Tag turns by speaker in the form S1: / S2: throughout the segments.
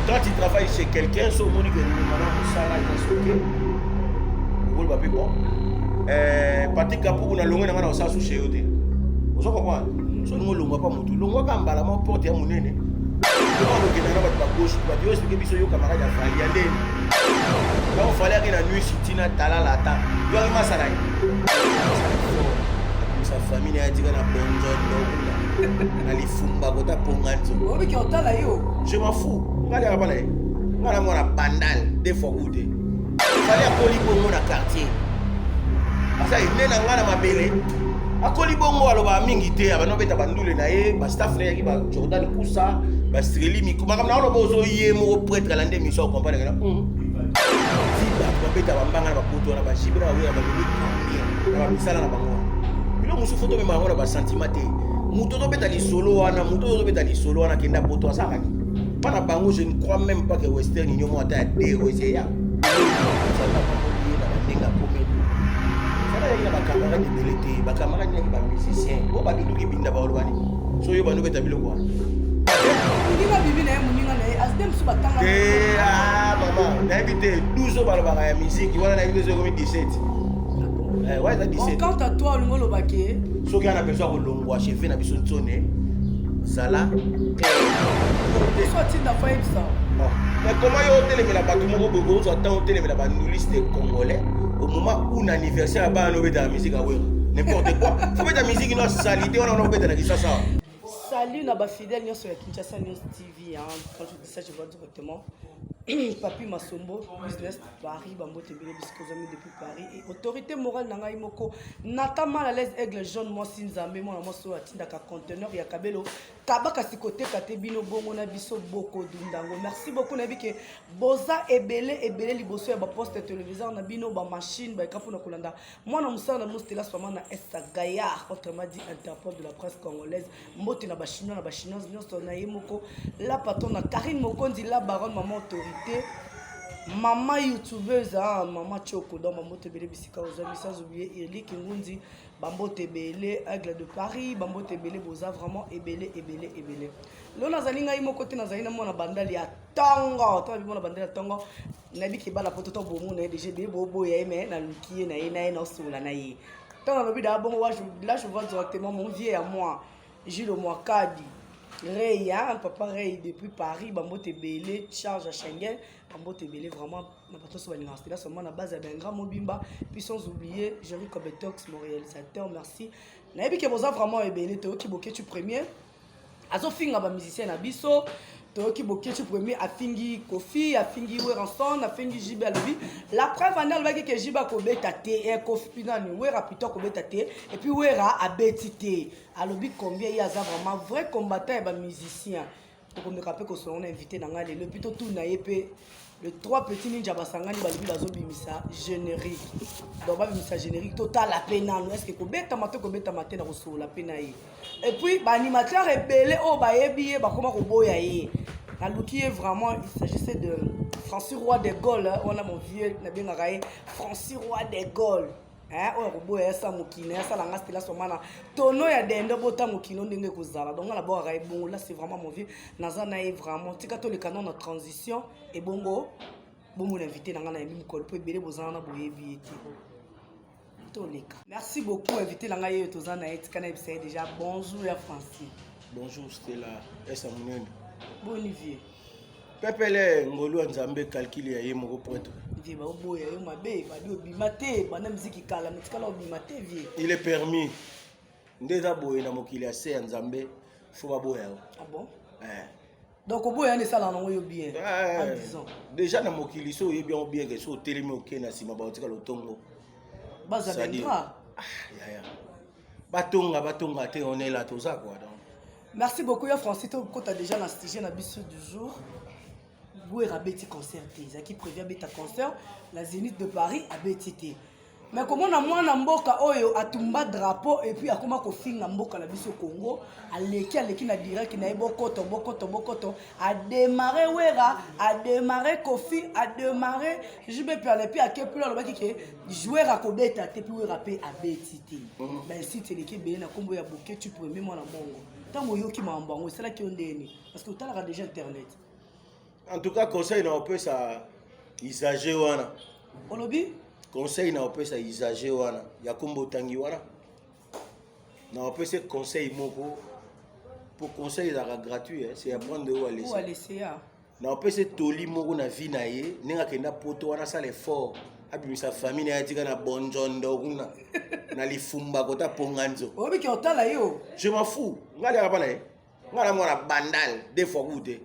S1: Quand tu travailles chez quelqu'un, sur mon niveau, ça là, il est bon. Patrick Kapou, on a longué dans sa sous chez eux. Vous comprenez? Si on ne l'a pas monté, l'on va quand même porter à mon nez. On fallait que la nuit, si tu n'as pas la table, il y a un salaire. Sa famille a dit qu'on a bon je m'en fous. On a la bandale des fois goûté. Il fallait appeler pour mon quartier. Parce que il n'est pas ma belle. A kolibongo aloba mingi te abano beta bandule na ye ba staff na yaki ba Jordan Kusa ba Streli mi kuma kamna oloba ozo ye mo prêtre la ndemi so comprendre na ziba ba beta ba mbanga ba poto na ba shibra we ba beli na ba misala na bango bilo musu photo me mango na ba sentiment te muto to beta li solo wana muto to beta li solo wana kenda poto asaka ni pana bango je ne crois même pas que Western Union mo ata de oseya il y a des camarades de belleté, des camarades de musiciens. Vous avez des gens qui sont là. So yo banu beta bilo quoi.
S2: Il va vivre na muninga na asdem su batanga.
S1: Maman, d'invité 12 balo ba musique, voilà na invité comme 17. Ouais, ça 17.
S2: Quand à toi le ngolo baké.
S1: So qui a besoin de longwa chef na biso ntone. Zala.
S2: Soit il n'a pas eu ça.
S1: Mais comment yo télémela ba tout moko bogo, so attend télémela ba liste congolais. Au moment où l'anniversaire a pas de la musique à n'importe quoi. Faut mettre la musique dans salité, on a mettre dans ça.
S2: Salut na fidèle sur Kinshasa News TV hein. Quand je dis ça je vois directement Papi Masombo business Paris Bambo Tebele biskozami depuis Paris et autorité morale nanga imoko nata mal à l'aise aigle jaune moi sinzambe moi moi so atinda ka conteneur ya kabelo kabaka sikote kate bino bongo na biso boko dundango merci beaucoup na bike boza ebele liboso ya ba poste téléviseur na bino ba machine ba kapo na kolanda moi na musala na mostela soma na Essa Gaillard autrement dit Interpol de la presse congolaise mbote na ba chinoise nyonso na yemoko la patron na Karine Mokondi la baronne maman autorité maman youtubeuse maman Choko dans Bambo Tebele bisika aux amis sans oublier Irli Kingundi Bambo Tebele Aigle de Paris Bambo Tebele boza vraiment ebele lo nazali ngai mo côté nazali na mona bandali ya tongo to bi mona bandali ya tongo na bi ke bala poto to bomu na déjà be bobo ya me na lukie na ye na sola na ye to na lobi da bongo là je vois directement mon vieux à moi Jules Mwakadi Ray, hein, papa Ray depuis Paris, Bambo Tebele, charge à Schengen, Bambo Tebele vraiment, n'a pas trop souvent l'université là, seulement à base à Bengra Mobimba, puis sans oublier, Jerry Kobetox, mon réalisateur, merci. N'a pas que vous avez vraiment ébélé, toi qui boquet tu premier, azo finga ba musicien na biso, toi qui boquet tu premier, a fingi Kofi, a fingi Weranson, a fingi Jibe Alobi. La preuve en est que Jiba Kobeta T, et Kofi Pinani, Wera plutôt Kobeta T, et puis Wera a Betite. Alobi combien il y a vraiment vrai combattant et musicien. Pour me rappeler que son invité dans le plutôt tout na yepé le trois petits ninja basangani balibi bazo bimisa générique. Donc ba bimisa générique total la peine est-ce que kobeta matin na koso la peine et puis ba animateur rebelle o ba yebi ba comment ko boya ye. La Luki est vraiment, il s'agissait de Francis Roy de Gaulle, on a mon vieux Nabi Ngaraye, Francis Roy de Gaulle. Hein, on robo ya sa mukine ya sa la ngasti la somana tono ya dende bota mukino ndenge kozala donc la bo araye bon là c'est vraiment mon vieux nazana est vraiment tika to le canon de transition et bongo bon mon invité na ngana yemi ko pe bele bozana na boyebi eti to leka merci beaucoup invité la ngaye to zana etika na ebisa déjà bonjour ya Francis
S1: bonjour Stella esa munene
S2: bon vie
S1: Pepele ngolu nzambe calcul ya yemo ko prêtre.
S2: Vie ba oboya yo mabe ba di obimate bana muziki kala mitikala obimate vie.
S1: Il est permis. Ndeza boye na mokili ya se nzambe faut ba boya.
S2: Ah bon? Donc oboya ne sala na yo bien.
S1: Disons. Déjà na mokili so yebi on bien que so telemi okena sima ba otika lotongo.
S2: Baza benga.
S1: Ya. Batonga te on est là tout ça quoi donc.
S2: Merci beaucoup ya Francis to ko ta déjà la stage na biso du jour. Wera beti concert qui prévient beta concert la Zénith de Paris a betité mais comment on a mwana mboka oyo atumba drapeau et puis akoma ko finga mboka na biso Congo aleki na direct na bokoto a démarré Wera a démarré Kofi a démarré je me perds puis à quel point le qui joueur à kobeta te puis Wera pe a betité ben si tu l'équipe bien na kombo ya bouquet tu premier moi na mongo tango yoki mambango c'est là qui on deni parce que tu as déjà internet.
S1: En tout cas, conseil na opesa isager wana.
S2: Olobi?
S1: Conseil na opesa isager wana. Ya kombo tangi wana. Na opesa conseil moko. Pour conseil ezaka gratuit, c'est apprendre de où aller.
S2: Où aller c'est ya.
S1: Na opesa toli moko na vie na ye, nenga kenda poto wana sala effort. Abimisa famille na yatika na bonjondo kuna. Na lifumba kota ponganzo.
S2: Obi ki otala yo.
S1: Je m'en fous. Ngali akapa na ye. Ngala mwana bandal des fois goûté.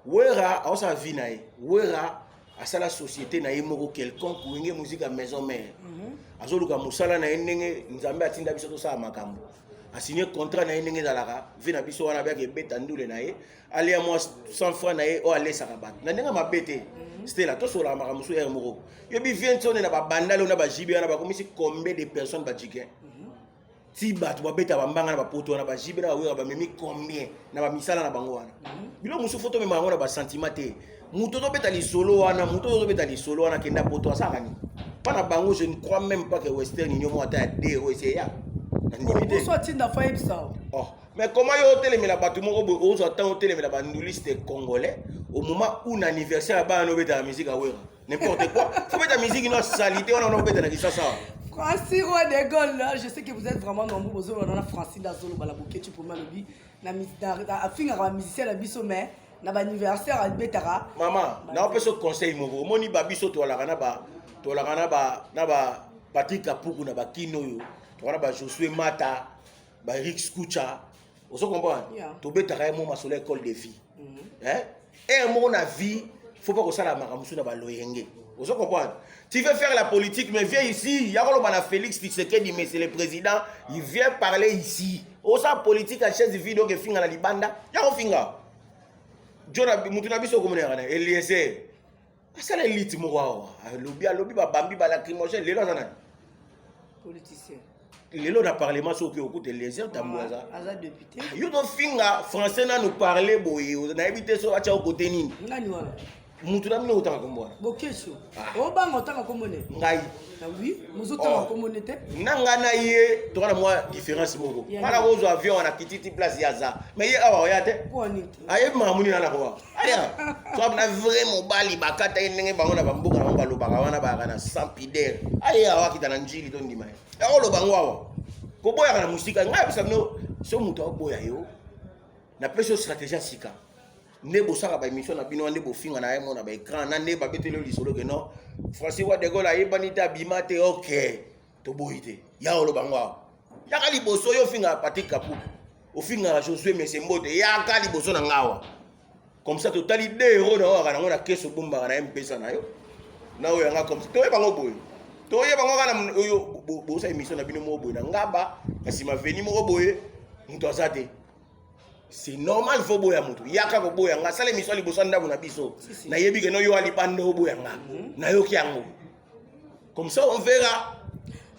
S1: Wera a sa vie na ye. Wera a sa la société na ye moko quelconque ou ngé musique à maison mère. Azoluka musala na ye ndenge nzambe atinda biso to sa makambo. A signé contrat na ye ndenge zalaka. Vi na biso wana bia beta ndule na ye. Ali a moi 100 francs na ye o ale sakabat. Na ndenga mabete. C'était là, tout sur la maramusu et moro. Yobi vient on est na ba bandal on a ba jibe on a ba comme si combien de personnes ba jigen. Ti bat ba beta ba mbanga na ba poto na ba jibe na ba memi combien na ba misala na bango wana. Bilo musu photo me bango na ba sentiment te. Muto to beta li solo wana, muto to beta li solo wana kenda poto asaka ni. Pas na bango je ne crois même pas que Western Union mo ata de c'est ya.
S2: Bonsoir Tinda Faib ça.
S1: Oh, mais comment yo télé mais la batu moko bo ozo attend télé mais la banduliste congolais au moment où l'anniversaire ba no beta la musique a wera. N'importe quoi. Faut mettre la musique une salité on a beta na kisa ça.
S2: Francis Roi de Gaulle là, je sais que vous êtes vraiment nombreux aux on a Francis Dazolo balaboké tu pour malobi na finga la musicien la biso mais na anniversaire à betara.
S1: Maman, na on peut ce conseil moko. Moni ba biso to la kana ba Patrick Kapuku na ba Kino yo. To wana ba Josué Mata, ba Rick Skucha. Vous comprenez? To betara mo masolo école de vie. Hein? Et un mot na vie, faut pas que ça la maramusu na ba loyenge. Vous comprenez? Tu veux faire la politique, mais viens ici. Il y a un Félix Tshisekedi, mais c'est le président. Il vient parler ici. Au sa politique à chaise vidéo que finga la libanda. Il y a un finga. Jona Moutunabiso comme Eliezer. C'est l'élite moi. Lobby ba bambi ba lacrymogène. Les gens
S2: politicien.
S1: Les gens na parlement sur que écoute Eliezer tamouaza.
S2: Aza député.
S1: Yo do finga français na nous parler boye. Na éviter so acha côté nini.
S2: Ngani wala.
S1: Mutu na mino utanga kombona.
S2: Bokeso. Obanga utanga komone.
S1: Ngai.
S2: Ah oui, nous utanga komone te.
S1: Nanga na ye, to na moi différence moko. Mala ozo avion na kititi place yaza. Mais ye awa ya te.
S2: Poni.
S1: Aye mamuni na kwa. Aya. So na vraiment bali bakata ndenge bango na bambuka na balo baka wana baka na sampidere. Aye awa kita na njili to ndima. Ya olo bango awa. Ko boya na musika ngai bisa no so mutu aboya yo. Na peso stratégie sika. Ne bosaka ba émission na bino ande bofinga na yemo na ba écran na ne ba betelo lisolo ke non Francis Roi de Gaulle ayebanita bimate OK to boyite ya olo bangwa ya kali boso yo finga Patrick Kapuku o finga Josué Mesembote ya kali boso na ngawa comme ça totali 2 euros na waka na keso bomba na M-Pesa na yo na o yanga comme ça to yebango boy to yebango kana yo bosa émission na bino mo boy na ngaba kasi ma veni mo boy muto azate. C'est normal faut boya mutu yaka ko boya nga sale misali bosanda na biso na yebi ke no yo ali bando boya nga na yo kiango comme ça on verra.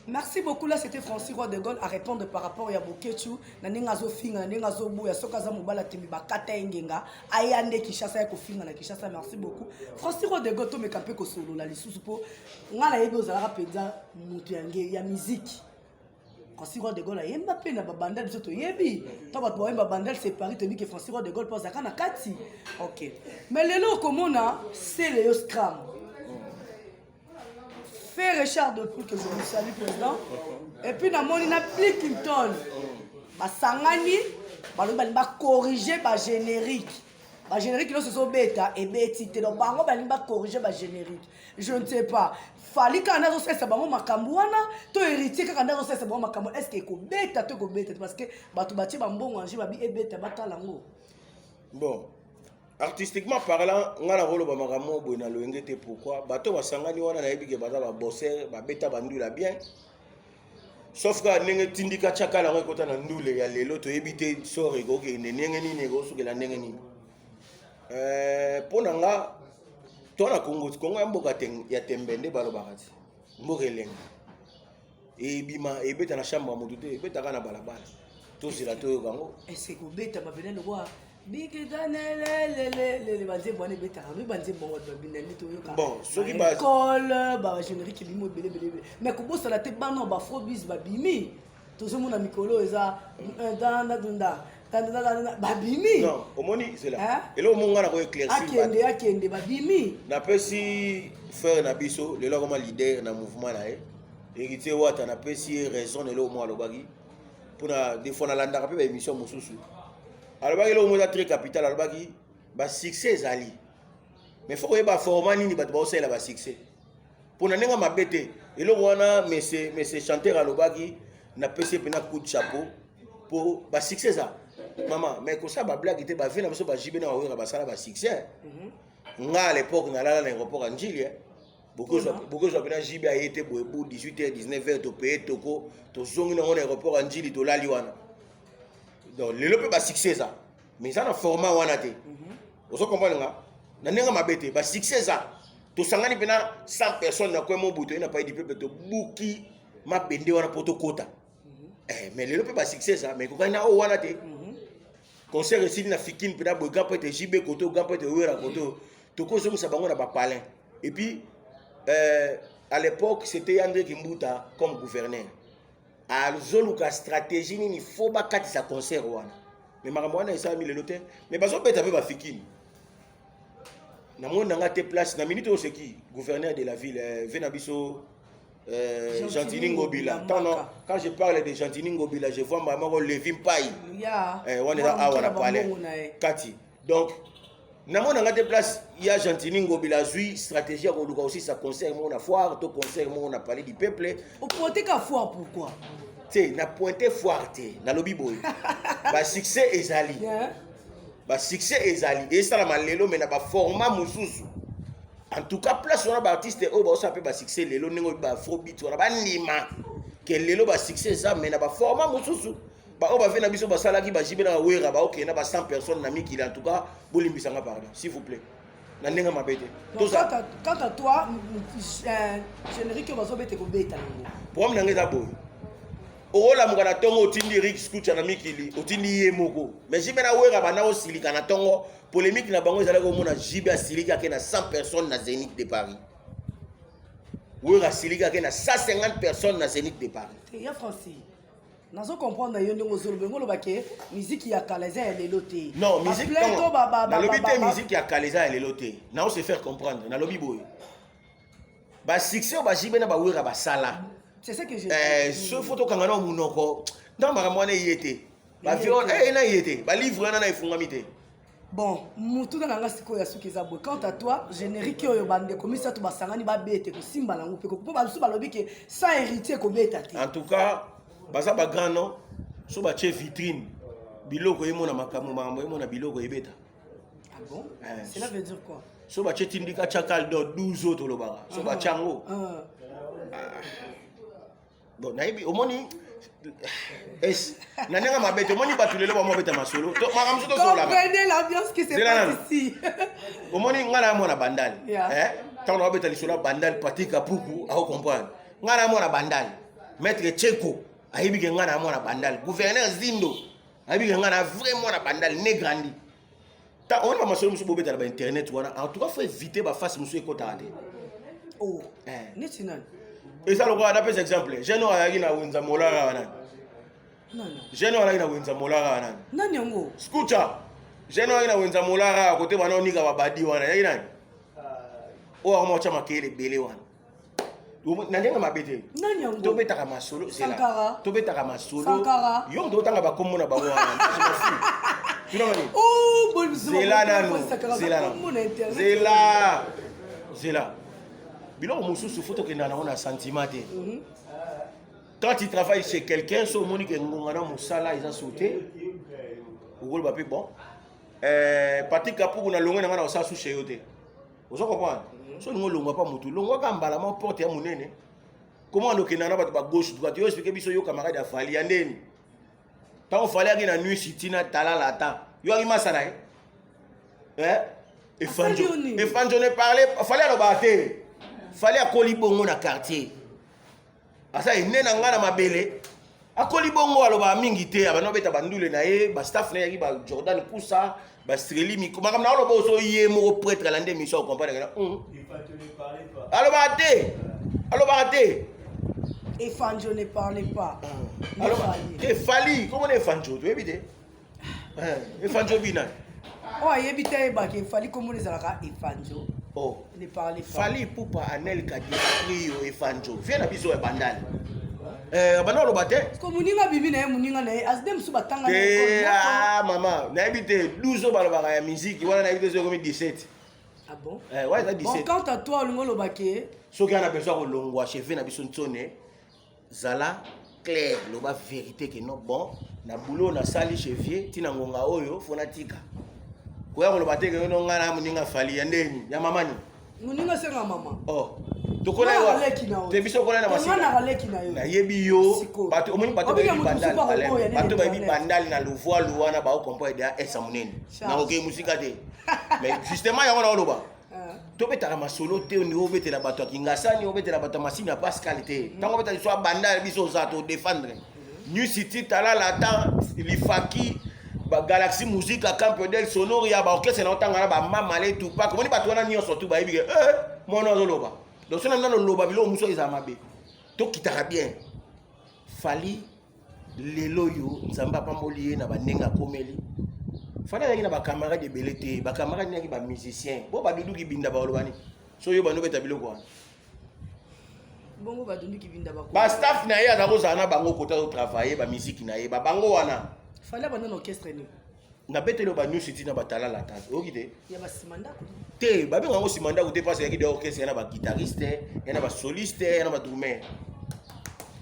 S2: Merci beaucoup. Là c'était Francis Roi de Gaulle à répondre par rapport à Bokechu na ningazo finga na ningazo boya sokaza mobala timi bakata engenga ayande Kishasa ya ko finga na Kishasa. Merci beaucoup Francis Roi de Gaulle to me kapé ko solo la lisusu po ngala yebi ozala peza mutu yange ya musique. Francis Roi de Gaulle a yemba pe na babandal biso to yebi to bato ba yemba bandal séparé tandis que Francis Roi de Gaulle pose akana kati. OK mais lelo komona c'est le scram fait Richard de Poul que je vous salue président et puis na moni na Bill Clinton ba sangani ba lo ba corriger ba générique là ce sont bêta et bêti te donc bango ba corriger ba générique je ne sais pas fali kana zo sesa bango makambo wana to héritier kana zo sesa bango makambo est-ce que ko bêta to ko bêta parce que bato bati ba mbongo anji ba bi e bêta batala ngo.
S1: Bon artistiquement parlant ngana rolo ba makambo boy na loenge te pourquoi bato basangani wana na yebi ke baza ba bosser ba bêta bandula bien sauf que ndenge tindika chakala ngo kota na ndule ya lelo to yebite sore go ke ndenge nini go sukela ndenge nini pona nga tona Congo ya mboka ya tembende balo bakati mboka elenga ebima ebeta na chambre mutu te ebeta kana balabala to zila to yokango
S2: est-ce que beta babena le roi le banze bone beta no banze bon babinani to yoka
S1: bon soki ba
S2: école ba générique bimo belé mais ko bossa la te bano ba frobis babimi to zo mona mikolo eza danda babimi
S1: non omoni c'est là et là au monde on a éclairci
S2: akende babimi
S1: na pesi frère na biso le comme leader na mouvement là héritier wata na pesi raison le mo alobaki pour na des fois na landa pe ba émission mosusu alobaki le mo za très capital alobaki ba succès ezali mais faut que ba format nini ba ba osela ba succès pour na nenga mabete et le wana mais c'est chanteur alobaki na pesi pe na coup de chapeau pour ba succès ça maman mais comme ça ba blague était ba vina biso ba jibe na wa ba sala ba succès nga à l'époque na la l'aéroport Anjili beaucoup de bien jibe a été pour 18h 19h to payer toko to zongi na l'aéroport Anjili to lali wana donc le peut ba succès ça mais ça na format wana te vous comprenez nga na nenga mabete ba succès ça to sangani pena 100 personnes na ko mo buto na pa di peuple to buki ma bende wana poto kota mais le peut pas succès ça mais quand na o wana te concert ici na fikine pena bo gampo te jibe koto gampo te wera koto to ko zongi sa bango na ba palin et puis à l'époque c'était André Kimbuta comme gouverneur à zoluka stratégie ni faut ba kati sa concert wana mais makambo wana esa mi le lote mais bazo beta pe ba fikine na monde nga te place na minute o seki gouverneur de la ville Venabiso Gentini Ngobila. Quand je parle de Gentini Ngobila, je vois maman Lévin Paye. On est là, on a parlé. Kati. Donc, dans mon place, il y a Gentini Ngobila, Zui, stratégie, on a aussi sa concert, on a foire, tout concert, on a parlé du peuple.
S2: Au pointé qu'à foire, pourquoi?
S1: Tu na pointé foire, na lobby boy. Bah, succès ezali. Bah, succès ezali. Et ça, la malelo, mais n'a pas format moussouzou. En tout cas, place on a artiste au bas ça peut pas succès lelo ningo ba afrobeat on a ba nima que lelo ba succès ça mais na ba format mususu ba o ba vena biso ba sala ki ba jibe na wera ba OK na ba 100 personnes na miki en tout cas bolimbisanga pardon s'il vous plaît na nenga mabete
S2: tout ça quant à toi générique va sobete ko beta
S1: pour moi nanga boy o la mukana tongo otindi Rick Skucha na mikili otindi yemoko mais jibe na wera ba na osilika na tongo polémique na bango ezala ko mona jibe asilika ke na 100 personnes na Zénith de Paris. Wera asilika ke na 150 personnes na Zénith de Paris.
S2: Ya Francis. Nazo comprendre yo ndongo zolo bengo lo baké musique ya kaleza ya leloté.
S1: Non, musique na lobité musique ya kaleza ya leloté. Na on se faire comprendre na lobi boy. Ba succès ba jibe na ba wera ba sala.
S2: C'est ça que j'ai
S1: ce photo kangana munoko. Dans ma mwana yete. Ba viol na yete. Ba livre na ifungamite.
S2: Bon, mutu na nga siko ya suki za boy. Quant à toi, générique oyo bande komisa to basangani ba bete ko simba na ngupe ko po ba suba lobi ke sans héritier ko beta te.
S1: En tout cas, baza ba grand nom, so ba che vitrine. Biloko yemo na makamu mambo yemo na biloko yebeta.
S2: Ah bon? Cela veut dire quoi?
S1: So ba che tindika chakal do 12 autres lobara. So ba chango. Bon, naibi omoni es nanenga mabete moni batulelo ba mobeta masolo to makamso to sola
S2: comprenez l'ambiance qui se passe ici
S1: omoni ngala mona bandal tant on beta lisolo bandal patika puku a comprendre ngala mona bandal maître Tcheko ayibi ke ngala mona bandal gouverneur Zindo ayibi ke ngala vraiment na bandal ne grandi ta on va masolo musu bobeta ba internet wana en tout cas faut éviter ba face musu ekotande
S2: oh netinan.
S1: Et ça, le gars, d'après exemple, je n'ai pas na wenza molara nan.
S2: Non.
S1: Je n'ai pas na wenza molara nan.
S2: Nani yango?
S1: Skucha. Je n'ai pas na wenza molara côté bana onika babadi wana. Yayi nani? O amo chama kele bele wana. Nandenga mabete.
S2: Nani yango?
S1: To beta kama solo, c'est là. To beta kama solo.
S2: Sankara.
S1: Yo ndo tanga ba komo na ba wana. Tu n'as pas.
S2: Oh, bon
S1: c'est là nanu. C'est là. C'est là. C'est là. Bilo mususu photo que nana on a sentiment. Quand tu travailles chez quelqu'un, so moni que ngona musala ils a sauté. Ou ba bon. Parti kapu na longa na sa su chez yote. Vous comprenez? So ngo longa pas mutu. Longa ka mbala ma porte ya munene. Comment on ke nana ba gauche droite yo expliquer biso yo camarade ya fali ya ndeni. Tant fali ya na nuit sitina talala ta. Yo ari masala et fanjo ne parlait fallait le battre. Fallait à Kolibongo na quartier. Asa ine na ngana mabele. A Kolibongo aloba mingi te abano beta bandule na ye, ba staff na yaki ba Jordan Koussa, ba Streli mi kuma kam na oloba so ye mo prêtre la ndé mission comprendre na. Il fallait ne parler pas. Aloba te.
S2: Et Fanjo ne parlait pas.
S1: Alors, et Fali, comment on est Fanjo? Tu veux éviter? Efanjo bina.
S2: Oh, ayebite ebaki efali komo ezalaka efanjo.
S1: Oh.
S2: Ne parlez pas.
S1: Fali pupa Anel Kadiri yo efanjo. Viens na biso e bandal. Bana lo bate.
S2: Ko muninga bibi na ye muninga na ye asdem su batanga na
S1: ye.
S2: ye.
S1: Ah mama, na ebite 12 ans balobaka ya musique, wana na ebite zo comme 17.
S2: Ah bon?
S1: Ouais, ça 17.
S2: Bon, quant à toi, on lo baké.
S1: Ce qui a besoin de longwa chef na biso ntone. Zala clair, lo ba vérité que non bon, na boulot na sali chefier, tina ngonga oyo fona tika. Ko ya lo bate que non ngana muninga fali ya ndeni, ya mama ni.
S2: Muninga senga mama.
S1: Oh. Tokola yo. Te biso kola na masika.
S2: Na galeki na yo.
S1: Na yebi yo. Bato omoni bato ba bandal. Bato ba bandal na louvoa louana ba o comprendre dia esa munene. Na oke musika te. Mais justement yango na loba. To betaka masolo te on o betela bato kingasani o betela bato masina Pascal te. Tango betala so bandal biso za to défendre. New City tala la temps lifaki ba Galaxy Musique à Camp del Sonore ya ba orchestre na otanga na ba mama le tout pas. Komoni bato wana nyonso tu ba yebi mon ozoloba. Donc si on a le loba bilo muso izamabe. To kitaka bien. Fali lelo yo nzamba pambolié na bandenga komeli. Fali yaki na ba camarade de belete, ba camarade nyaki ba musicien. Bo ba dudu ki binda ba olobani. So yo ba no beta biloko.
S2: Bongo ba dudu ki binda ba.
S1: Ba staff na ye azako zana bango kota to travailler ba musique na ye ba bango wana.
S2: Fali ba na orchestre ni.
S1: Na betelo ba New City na batala la tante. Okite.
S2: Ya ba simanda ko.
S1: Te ba benga ngo simanda ko te parce yaki de orchestre na ba guitariste, na ba soliste, na ba drummer.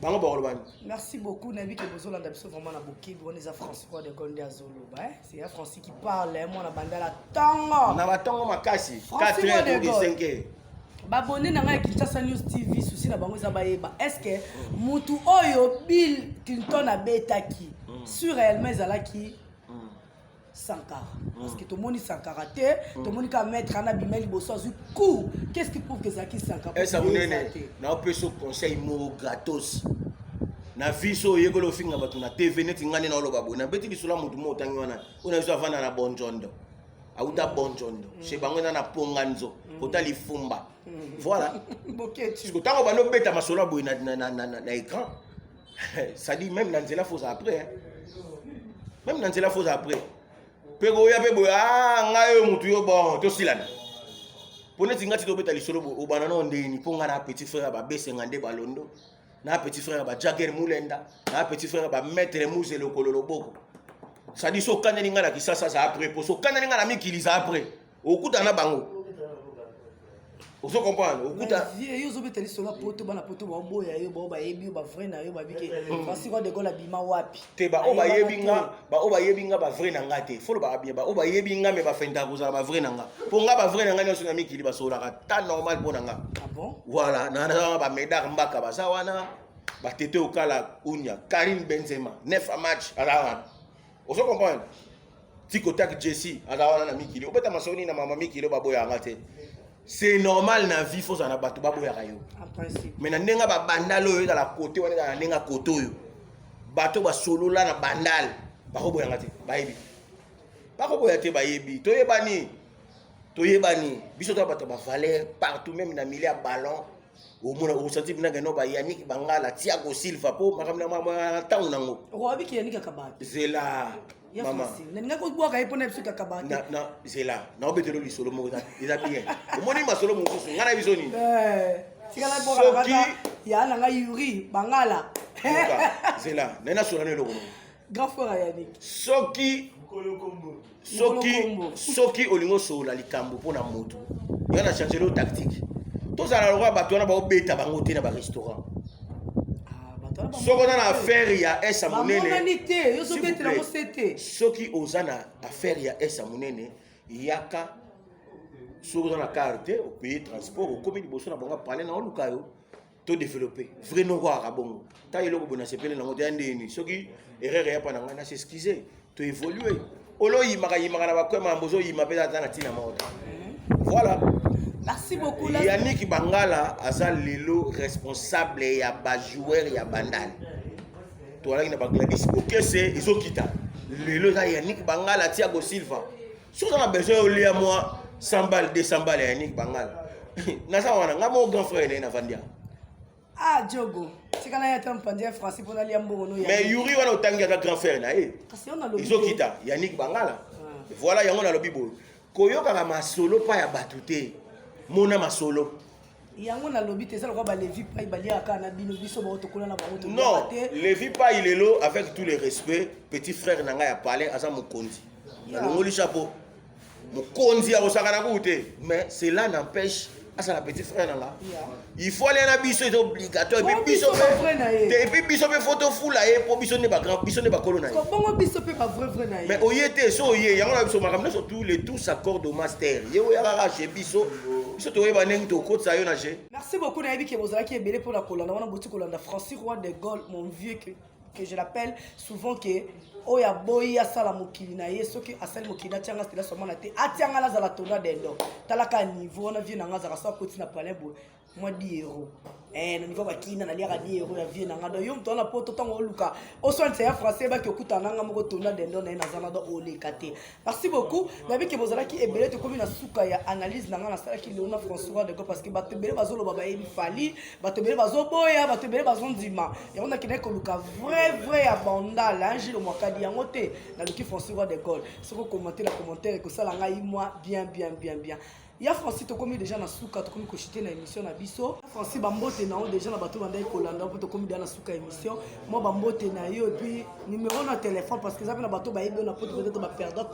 S1: Bango ba olobani.
S2: Merci beaucoup Nabi que besoin d'abord vraiment na boki on les a François de Gondé Azolo ba c'est un Français qui parle moi na bandala tango.
S1: Na ba tango makasi 4 heures ou 5 heures.
S2: Ba bonné na ngai Kinshasa News TV souci na bango za bayeba est-ce que mutu oyo Bill Clinton a betaki sur réellement ezalaki Sankara. Parce que tout le monde est Sankara. Tout le monde peut mettre un abimel bosso du coup. Qu'est-ce qui prouve que Zaki Sankara?
S1: Eh ça vous n'est. Na peut so conseil mo gratos. Na viso yegolo finga batu na TV net ngane na oloba bo. Na beti bisola mutu mo tangi wana. Ona zo avana na bonjondo. Auta bonjondo. Chez bango na ponganzo. Kota lifumba. Voilà. Parce que tango bano beta masola bo na écran. Ça dit même dans la fausse après. Même dans la fausse après. Pego ya pebo ngayo mutu yo bon to silana pone tingati to beta lisolo bo obana no ndeni ponga na petit frère ba bese ngande balondo na petit frère ba Jagger Mulenda na petit frère ba maître Muse lokolo loboko ça dit so kana ninga na kisasa za après po so kana ninga na mikiliza après okuta na bango oso comprendre okuta
S2: yo zo beta lisolo poto bana poto ba boya yo ba yebi ba vrai na yo ba bike Francis de Gaulle bima wapi
S1: te ba o ba yebinga ba vrai na ngate folo ba bien ba o ba yebinga me ba fenda ko za ba vrai na nga po nga ba vrai na nga nyoso na mikili ba sola ka ta normal po na nga.
S2: Ah bon
S1: Voilà na na ba medar mbaka ba za wana ba tete okala unya Karim Benzema 9 match ala oso comprendre Tiko Tak Jesse ala wana na mikili o beta masoni na mama mikili ba boya ngate. C'est normal na vie faut na bato ba boya kayo.
S2: En principe.
S1: Mais na ndenga ba bandalo yo dans la côté wana na ndenga koto yo. Bato ba solo la na bandal ba ko boya ngate ba yebi. Ba ko boya te ba yebi. To yebani. Biso to bato ba valeur partout même na milieu ballon. Au mona au senti bina gano ba Yannick Bangala Thiago Silva po makamna mama tangu nango.
S2: Ro abi ki Yannick Kabati.
S1: Zela.
S2: Ya
S1: Mama.
S2: Na ninga ko bwa ka ipona biso Kabati.
S1: Na zela. Na obetelo li solo mo za. Eza bien. Au moni ma solo mo kusu ngana biso ni.
S2: Sikala bwa ka ya na nga Yuri Bangala.
S1: Zela. Nena solo ne lokono.
S2: Grand frère Yannick.
S1: Soki olingo sola likambo pona moto. Yana changer le tactique. Tous à la loi bato na ba obeta bango te na ba restaurant. Soko na affaire ya esa munene.
S2: Humanité, yo so betela mo c'était.
S1: Soki ozana affaire ya esa munene yaka soko na carte au pays transport au commis boso na bango parler na oluka yo to développer. Vrai no kwa bongo. Ta yelo ko bona sepele na ngote ndeni. Soki erreur ya pa na ngana s'excuser, to évoluer. Olo yimaka na bakwema mbozo yima pesa tana tina moto. Voilà.
S2: Merci beaucoup.
S1: Yannick Bangala aza lelo responsable ya ba joueur ya bandal. To ala ina ba Gladys Bokese izokita. Lelo za Yannick Bangala Thiago Silva. Soki na besoin olia moi 100 balles 200 balles Yannick Bangala. Na sa wana ngamo grand frère na vandia.
S2: Ah, Diogo. C'est quand il y a un pandien français pour aller à Mbongo.
S1: Mais Yuri, on a autant qu'il y a grand frère. Ils ont quitté. Yannick Bangala. Voilà, il y a un lobby. Koyo kama solo pa ya batute. Mona ma solo.
S2: Yango na lobby te ça le roi ba Levi pa ibali aka na bino biso ba otokola na ba oto.
S1: Non, Levi pa il est là avec tous les respects. Petit frère nanga ya parler asa mokonzi. Na longoli chapeau. Mokonzi a osaka na koute. Mais cela n'empêche à la petite frère là. Il faut aller à la biso, c'est obligatoire. Et puis biso fait photo fou là pour biso ne pas grand, biso ne pas colonel.
S2: Comment biso peut pas vrai na.
S1: Mais oyete so yé, yango na biso makamna surtout les tout s'accordent au master. Ye o yara chez biso. Biso to yeba neng to côte ça yo na chez.
S2: Merci beaucoup na yebi ke bozala ki ebele pour la colonne. On a bouti colonne Francis Roi de Gaulle, mon vieux que je l'appelle souvent que oya boy ya sala mokili na ye soki asali mokili na tianga stela soma na te atianga la zala tona dendo talaka niveau on a vu na ngaza sa koti na palais bo moi 10 euros na niveau ba kina na liaka 10 euros ya vie na ngado yo mtona poto tango oluka o sointe ya français ba ki okuta nanga moko tona dendo na zana do ole kate. Merci beaucoup na bi ke bozala ki ebele to komi na suka ya analyse na ngana sala ki Léona François de Gaulle parce que bato ebele bazolo baba yebi fali bato ebele bazo boya bato ebele bazo ndima ya on a kina ko luka vrai abanda l'ange le mwakadi yango te na luki François Roi de Gaulle ce que commenter la commentaire et que ça la ngai moi bien. Ya Francis to komi déjà na suka to komi ko chiter na émission na biso Francis bambote na on déjà na bato bandai kolanda to komi dans na suka émission moi bambote na yo et puis numéro na téléphone parce que ça na bato ba yebe na poto peut-être ba perdre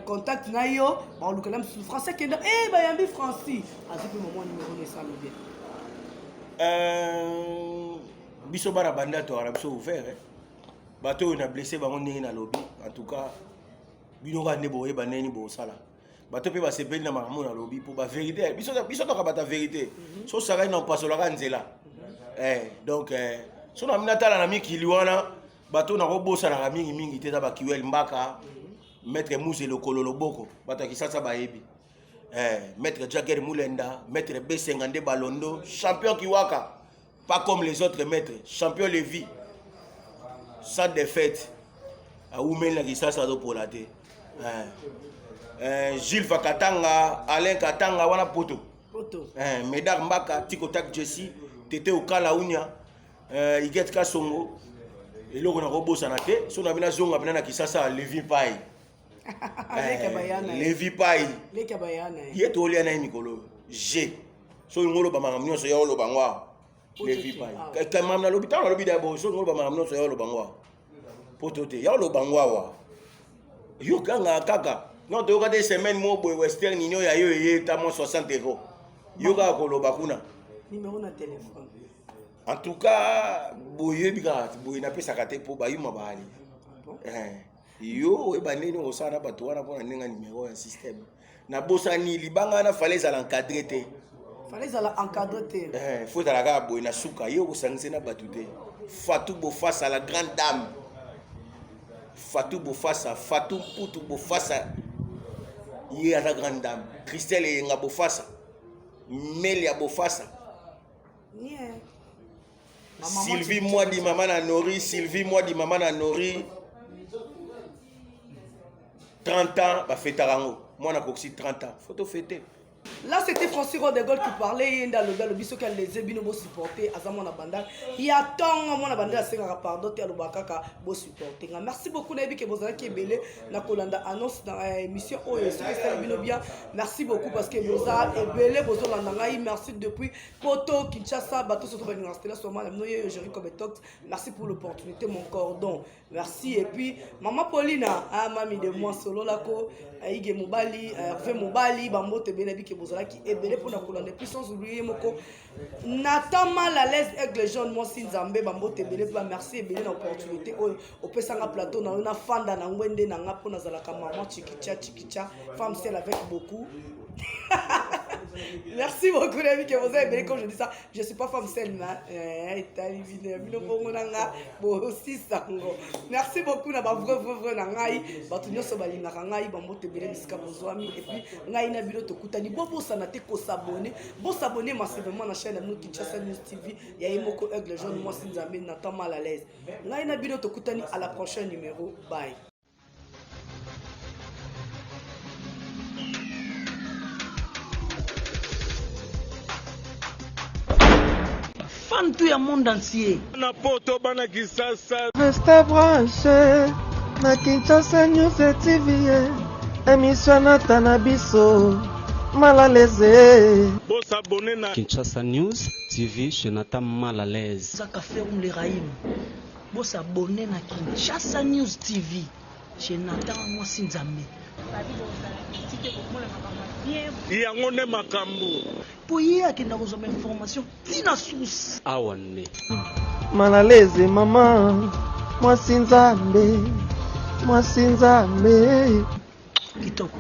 S2: contact na yo ba luka na français kenda ba yambi Francis azipi moment numéro ne ça le
S1: bien biso bara banda to ara biso ouvert bato on a blessé bango ndenge na lobby en tout cas bino ka ne boye baneni bo sala bato pe ba sepeli na makambo na lobby pour ba vérité biso to ka bata vérité so sara na pasola ka nzela donc so na mina tala na mikili wana bato na ko bosa na mingi te za ba kiwel mbaka maître Mousse le kololo boko bato ki sasa ba yebi maître Jagger Moulenda maître B52 Balondo champion Kiwaka pas comme les autres maîtres champion Lévi sans défaite à Oumen la qui sasa do polate Gilles Vakatanga, Alain Katanga, wana poto. Médard Mbaka, Tiko Tak Jesse, Tete Okala Unya, Iget Kasongo, et là on a robot sanate, son abina zonga bina kisasa Levi Pai. Levi Pai. Yeto oliana Nikolo. G. So ngolo ba magamnyo so yolo bangwa. Levi Pai. Kamam na lobita na lobida bo so ngolo ba magamnyo so yolo bangwa. Potote yolo bangwa wa. Yo kanga kaka. Non, tu as des semaines, moi, Western, il y a eu 60 euros. Yoga Koloba Kuna.
S2: Numéro de téléphone.
S1: En tout cas, Boye Bigat, Boye n'a pas sacré pour Bayuma Bali. Yo, et Banino, au Sana Batoana pour un numéro, un système. Na Bossani, Libanga, na falaise à l'encadrer.
S2: Falaise à l'encadrer.
S1: Faut à la gare, Boye Nasuka, Yo, Sansena Batute. Fatou Bofas à la grande dame. Fatou Bofassa, Fatou Poutou Bofassa. Il y a la grande dame. Christelle et Nga Bofassa. Melia Bofassa. Sylvie moi dit maman a nourri. Sylvie moi dit maman a nourri. 30 ans, bah fait tarango. Moi on a aussi 30 ans. Faut tout fêter.
S2: Là, c'était Francis Roi de Gaulle qui parlait dans le biso qu'elle les ébino bo supporter azamo na banda. Il y a tant mon banda senga pardon te alobakaka bo supporter. Merci beaucoup Nabi que bozala ki belé na kolanda annonce dans émission oyo spécial bino bien. Merci beaucoup parce que boza et belé bozolanda ngai merci depuis Poto Kinshasa bato surtout l'université là seulement no yo Jerry Kobetok. Merci pour l'opportunité mon cordon. Merci et puis maman Paulina mami de moi solo là ko Aïge Mobali Hervé Mobali bambo te belé que bozala ki ebele pour na kolanda puissance oublier moko Nathan mal à l'aise avec les jeunes moi si Nzambe bambo te belé merci ebele na opportunité au pesanga plateau na fanda na ngwende na ngapo na zalaka maman chikicha femme seule avec beaucoup. Merci beaucoup les amis que vous avez bien quand je dis ça je suis pas femme seule mais merci beaucoup na ba vrai na ngai batu nyoso balingaka ngai bambote bele bisika bozwami et puis ngai na bino tokutani bobo sana te ko s'abonner massivement na chaîne nous Kinshasa News TV ya imoko aigle jaune moi si Nzambe Nathan mal à l'aise ngai na bino tokutani à la prochaine numéro bye.
S3: fan tout le monde entier.
S4: Na poto bana Kisasa.
S5: Reste branché na Kinshasa News TV. Émission na biso Malalese.
S4: Bo s'abonner na
S6: Kinshasa News TV chez Nathan Malalese.
S3: Zaka Ferum le Raïm. Bo s'abonner na Kinshasa News TV chez Nathan Mwasinzambe.
S4: yango ne makambo.
S3: Po ye akenda kozoma information tina source.
S6: Awane.
S5: Malalese mama Mwasinzambe. Kitoko.